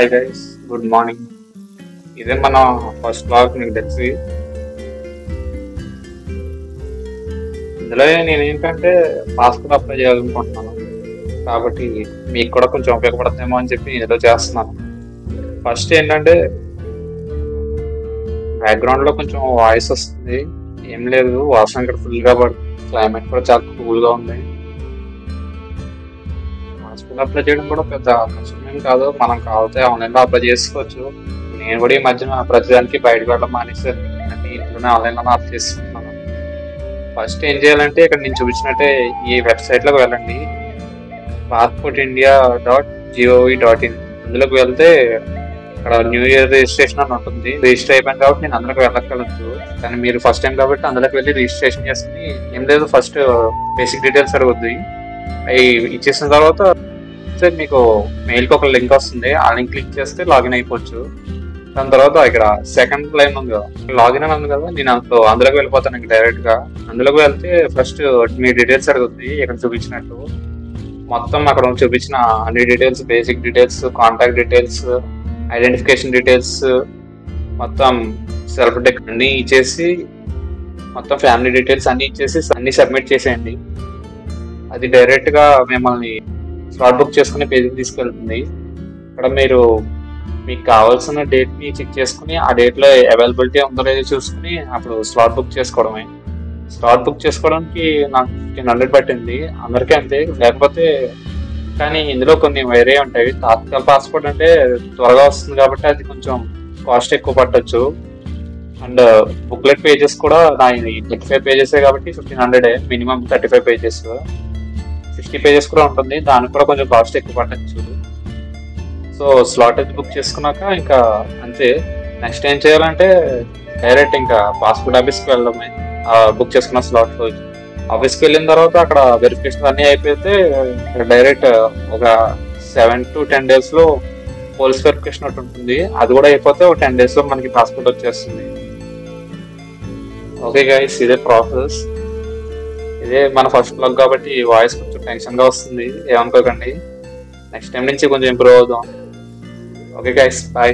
Hi guys, good morning. ఇదే మన first blog. మీకు తెలిసి ఇందులో నేను ఏంటంటే పాస్పోర్ట్ అప్లై చేయాలనుకుంటున్నాను, కాబట్టి మీకు కూడా కొంచెం ఉపయోగపడుతుందేమో అని చెప్పి ఇందులో చేస్తున్నాను. ఫస్ట్ ఏంటంటే బ్యాక్గ్రౌండ్ లో కొంచెం వాయిస్ వస్తుంది. ఏం లేదు, వర్షం ఇక్కడ ఫుల్ గా పడుతుంది. క్లైమేట్ కూడా చాలా కూల్ గా ఉంది. పాస్పోర్ట్ అప్లై చేయడం కూడా పెద్ద కష్టమేం కాదు. మనం కావాలంటే ఆన్లైన్ లో అప్లై చేసుకోవచ్చు. నేను కూడా ఈ మధ్యన ప్రతిదానికి బయటకు వెళ్ళడం మానేసాను. అన్ని ఇంట్లోనే ఆన్లైన్ లో అప్లై చేసుకుంటున్నాను. ఫస్ట్ ఏం చేయాలంటే ఇక్కడ నేను చూపించినట్టే ఈ వెబ్సైట్ లోకి వెళ్ళండి. passportindia.gov.in. అందులోకి వెళ్తే అక్కడ న్యూ ఇయర్ రిజిస్ట్రేషన్ అని ఉంటుంది. రిజిస్టర్ అయిపోయింది కాబట్టి నేను అందులోకి వెళ్ళక్కర్లేదు. కానీ మీరు ఫస్ట్ టైం కాబట్టి అందులోకి వెళ్ళి రిజిస్ట్రేషన్ చేసుకుని, ఏం లేదు, ఫస్ట్ బేసిక్ డీటెయిల్స్ అడుగుద్ది. అవి ఇచ్చేసిన తర్వాత మీకు మెయిల్కి ఒక లింక్ వస్తుంది. ఆ లింక్ క్లిక్ చేస్తే లాగిన్ అయిపోవచ్చు. దాని తర్వాత ఇక్కడ సెకండ్ లైన్ ఉంది కదా, లాగిన్ అని ఉంది కదా, నేను అందులోకి వెళ్ళిపోతాను. ఇంకా డైరెక్ట్ గా అందులోకి వెళ్తే ఫస్ట్ మీ డీటెయిల్స్ అడుగుతుంది. ఇక్కడ చూపించినట్టు మొత్తం అక్కడ చూపించిన అన్ని details, basic details, contact details, identification details, మొత్తం సెల్ఫ్ డెక్ అన్ని ఇచ్చేసి, మొత్తం ఫ్యామిలీ డీటెయిల్స్ అన్ని ఇచ్చేసి అన్ని సబ్మిట్ చేసేయండి. అది డైరెక్ట్ గా మిమ్మల్ని స్లాట్ బుక్ చేసుకునే పేజీకి తీసుకెళ్తుంది. ఇక్కడ మీరు మీకు కావాల్సిన డేట్ ని చెక్ చేసుకుని, ఆ డేట్ లో అవైలబిలిటీ ఉందో లేదో చూసుకుని అప్పుడు స్లాట్ బుక్ చేసుకోవడమే. స్లాట్ బుక్ చేసుకోవడానికి నాకు 1500 పట్టింది. అందరికీ అంతే. లేకపోతే కానీ ఇందులో కొన్ని వేరే ఉంటాయి. తాత్కాల్ పాస్పోర్ట్ అంటే త్వరగా వస్తుంది కాబట్టి అది కొంచెం కాస్ట్ ఎక్కువ పట్టొచ్చు. అండ్ బుక్లెట్ పేజెస్ కూడా 35 పేజెస్ కాబట్టి 1500, మినిమం 35 పేజెస్. 60 పేజెస్ కూడా ఉంటుంది, దానికి కూడా కొంచెం కాస్ట్ ఎక్కువ పట్టచ్చు. సో స్లాట్ అయితే బుక్ చేసుకున్నాక ఇంకా అంతే. నెక్స్ట్ ఏం చేయాలంటే డైరెక్ట్ ఇంకా పాస్పోర్ట్ ఆఫీస్కి వెళ్ళడమే. బుక్ చేసుకున్న స్లాట్ లో ఆఫీస్కి వెళ్ళిన తర్వాత అక్కడ వెరిఫికేషన్ అన్నీ అయిపోతే డైరెక్ట్ ఒక 7 to 10 days లో పోలీస్ వెరిఫికేషన్ ఒకటి ఉంటుంది. అది కూడా అయిపోతే ఒక 10 days లో మనకి పాస్పోర్ట్ వచ్చేస్తుంది. ఓకే గైస్, ఇదే ప్రాసెస్. ఇదే మన ఫస్ట్ బ్లాగ్ కాబట్టి వాయిస్ కొంచెం టెన్షన్ గా వస్తుంది, ఏమనుకోకండి. నెక్స్ట్ టైం నుంచి కొంచెం ఇంప్రూవ్ అవుదాం. Okay guys, bye.